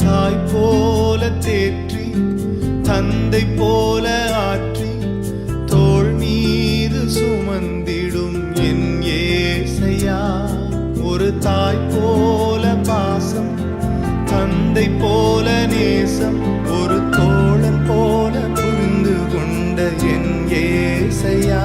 தாய் போல தேற்றி தந்தை போல ஆற்றி தோள் மீது சுமந்திடும் என் ஏசையா. ஒரு தாய் போல பாசம், தந்தை போல நேசம், ஒரு தோழன் போல புரிந்து கொண்ட என் ஏசையா.